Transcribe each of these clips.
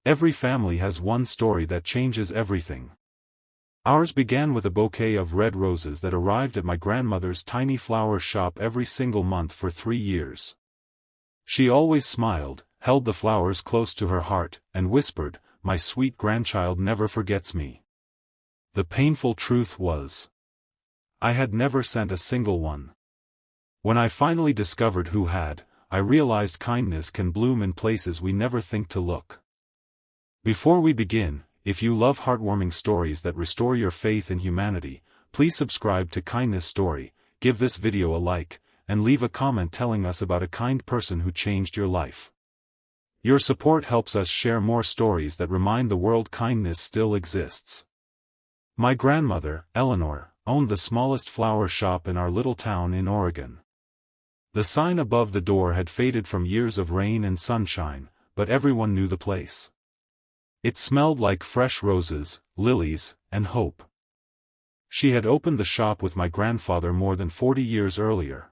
Every family has one story that changes everything. Ours began with a bouquet of red roses that arrived at my grandmother's tiny flower shop every single month for 3 years. She always smiled, held the flowers close to her heart, and whispered, "My sweet grandchild never forgets me." The painful truth was, I had never sent a single one. When I finally discovered who had, I realized kindness can bloom in places we never think to look. Before we begin, if you love heartwarming stories that restore your faith in humanity, please subscribe to Kindness Story, give this video a like, and leave a comment telling us about a kind person who changed your life. Your support helps us share more stories that remind the world kindness still exists. My grandmother, Eleanor, owned the smallest flower shop in our little town in Oregon. The sign above the door had faded from years of rain and sunshine, but everyone knew the place. It smelled like fresh roses, lilies, and hope. She had opened the shop with my grandfather more than 40 years earlier.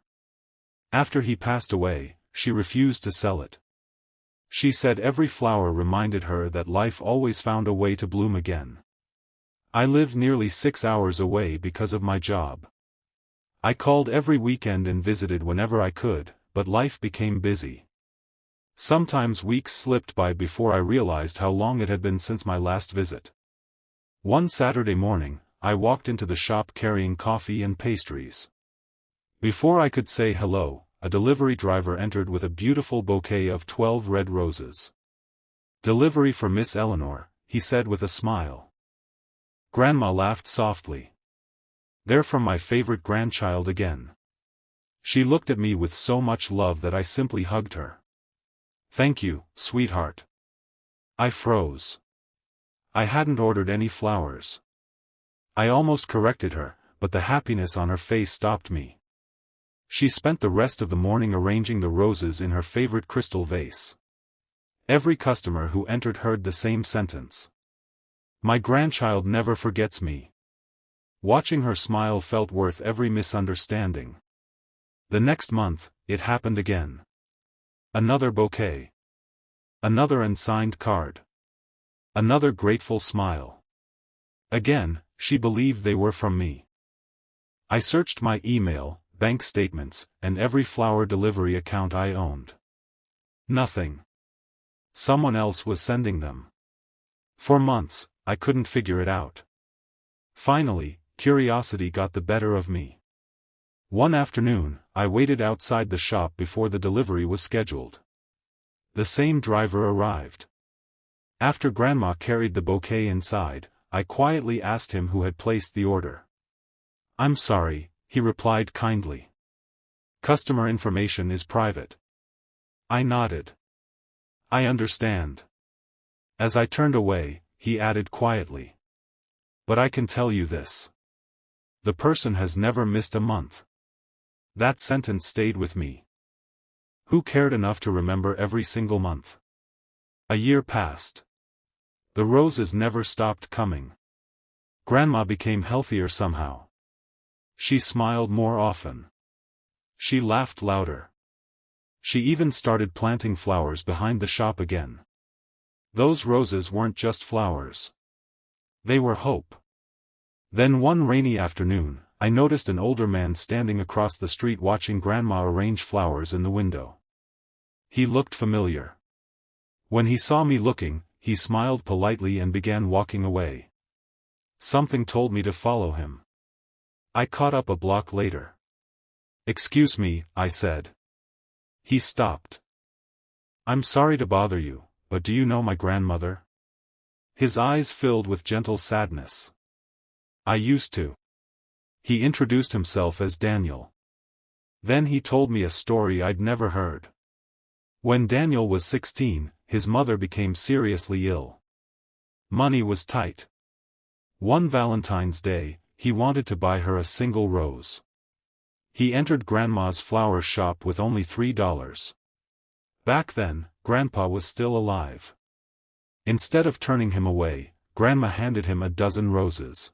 After he passed away, she refused to sell it. She said every flower reminded her that life always found a way to bloom again. I lived nearly 6 hours away because of my job. I called every weekend and visited whenever I could, but life became busy. Sometimes weeks slipped by before I realized how long it had been since my last visit. One Saturday morning, I walked into the shop carrying coffee and pastries. Before I could say hello, a delivery driver entered with a beautiful bouquet of 12 red roses. "Delivery for Miss Eleanor," he said with a smile. Grandma laughed softly. "They're from my favorite grandchild again." She looked at me with so much love that I simply hugged her. "Thank you, sweetheart." I froze. I hadn't ordered any flowers. I almost corrected her, but the happiness on her face stopped me. She spent the rest of the morning arranging the roses in her favorite crystal vase. Every customer who entered heard the same sentence. "My grandchild never forgets me." Watching her smile felt worth every misunderstanding. The next month, it happened again. Another bouquet. Another unsigned card. Another grateful smile. Again, she believed they were from me. I searched my email, bank statements, and every flower delivery account I owned. Nothing. Someone else was sending them. For months, I couldn't figure it out. Finally, curiosity got the better of me. One afternoon, I waited outside the shop before the delivery was scheduled. The same driver arrived. After Grandma carried the bouquet inside, I quietly asked him who had placed the order. "I'm sorry," he replied kindly. "Customer information is private." I nodded. "I understand." As I turned away, he added quietly, "But I can tell you this. The person has never missed a month." That sentence stayed with me. Who cared enough to remember every single month? A year passed. The roses never stopped coming. Grandma became healthier somehow. She smiled more often. She laughed louder. She even started planting flowers behind the shop again. Those roses weren't just flowers. They were hope. Then one rainy afternoon, I noticed an older man standing across the street watching Grandma arrange flowers in the window. He looked familiar. When he saw me looking, he smiled politely and began walking away. Something told me to follow him. I caught up a block later. "Excuse me," I said. He stopped. "I'm sorry to bother you, but do you know my grandmother?" His eyes filled with gentle sadness. "I used to." He introduced himself as Daniel. Then he told me a story I'd never heard. When Daniel was 16, his mother became seriously ill. Money was tight. One Valentine's Day, he wanted to buy her a single rose. He entered Grandma's flower shop with only $3. Back then, Grandpa was still alive. Instead of turning him away, Grandma handed him a dozen roses.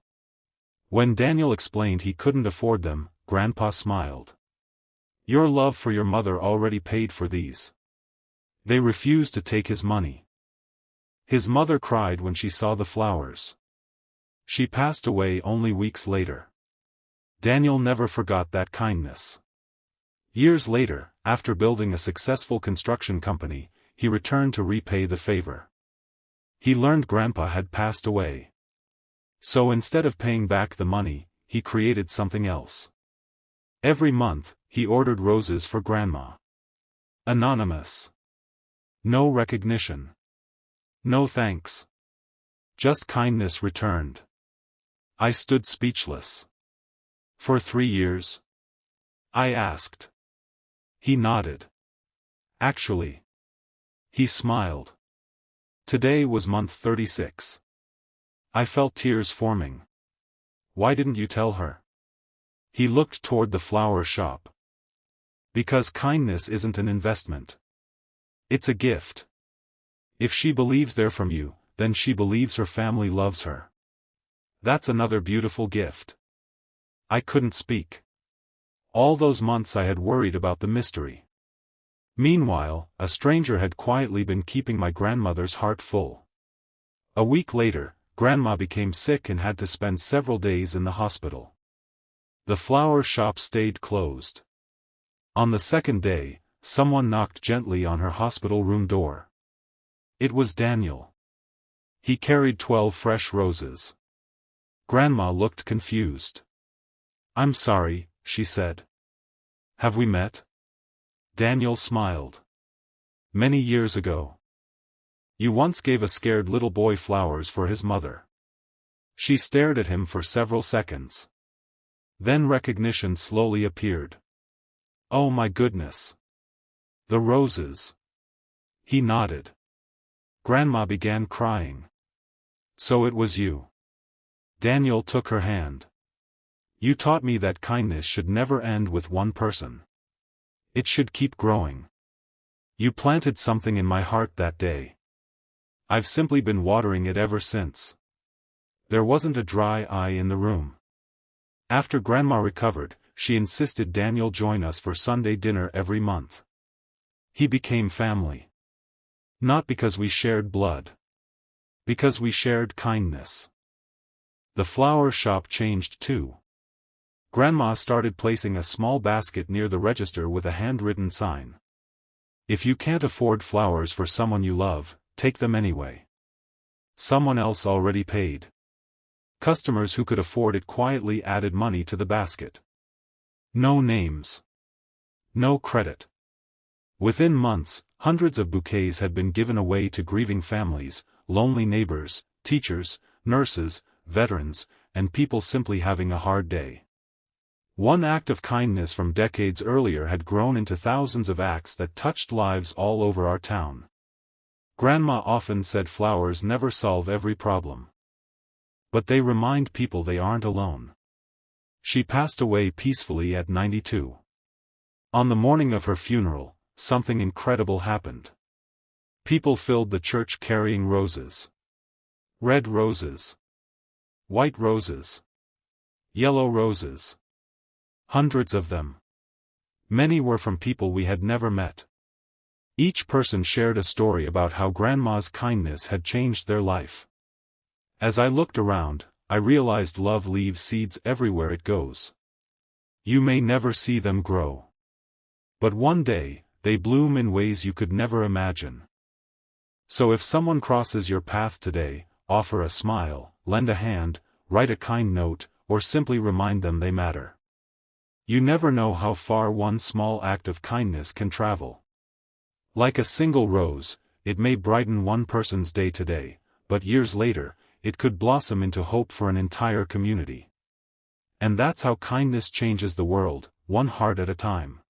When Daniel explained he couldn't afford them, Grandpa smiled. "Your love for your mother already paid for these." They refused to take his money. His mother cried when she saw the flowers. She passed away only weeks later. Daniel never forgot that kindness. Years later, after building a successful construction company, he returned to repay the favor. He learned Grandpa had passed away. So instead of paying back the money, he created something else. Every month, he ordered roses for Grandma. Anonymous. No recognition. No thanks. Just kindness returned. I stood speechless. For 3 years? I asked. He nodded. Actually. He smiled. Today was month 36. I felt tears forming. Why didn't you tell her? He looked toward the flower shop. Because kindness isn't an investment. It's a gift. If she believes they're from you, then she believes her family loves her. That's another beautiful gift. I couldn't speak. All those months I had worried about the mystery. Meanwhile, a stranger had quietly been keeping my grandmother's heart full. A week later, Grandma became sick and had to spend several days in the hospital. The flower shop stayed closed. On the second day, someone knocked gently on her hospital room door. It was Daniel. He carried 12 fresh roses. Grandma looked confused. I'm sorry, she said. Have we met? Daniel smiled. Many years ago. You once gave a scared little boy flowers for his mother. She stared at him for several seconds. Then recognition slowly appeared. Oh my goodness. The roses. He nodded. Grandma began crying. So it was you. Daniel took her hand. You taught me that kindness should never end with one person. It should keep growing. You planted something in my heart that day. I've simply been watering it ever since. There wasn't a dry eye in the room. After Grandma recovered, she insisted Daniel join us for Sunday dinner every month. He became family. Not because we shared blood. Because we shared kindness. The flower shop changed too. Grandma started placing a small basket near the register with a handwritten sign. If you can't afford flowers for someone you love, take them anyway. Someone else already paid. Customers who could afford it quietly added money to the basket. No names. No credit. Within months, hundreds of bouquets had been given away to grieving families, lonely neighbors, teachers, nurses, veterans, and people simply having a hard day. One act of kindness from decades earlier had grown into thousands of acts that touched lives all over our town. Grandma often said flowers never solve every problem. But they remind people they aren't alone. She passed away peacefully at 92. On the morning of her funeral, something incredible happened. People filled the church carrying roses. Red roses. White roses. Yellow roses. Hundreds of them. Many were from people we had never met. Each person shared a story about how Grandma's kindness had changed their life. As I looked around, I realized love leaves seeds everywhere it goes. You may never see them grow. But one day, they bloom in ways you could never imagine. So if someone crosses your path today, offer a smile, lend a hand, write a kind note, or simply remind them they matter. You never know how far one small act of kindness can travel. Like a single rose, it may brighten one person's day today, but years later, it could blossom into hope for an entire community. And that's how kindness changes the world, one heart at a time.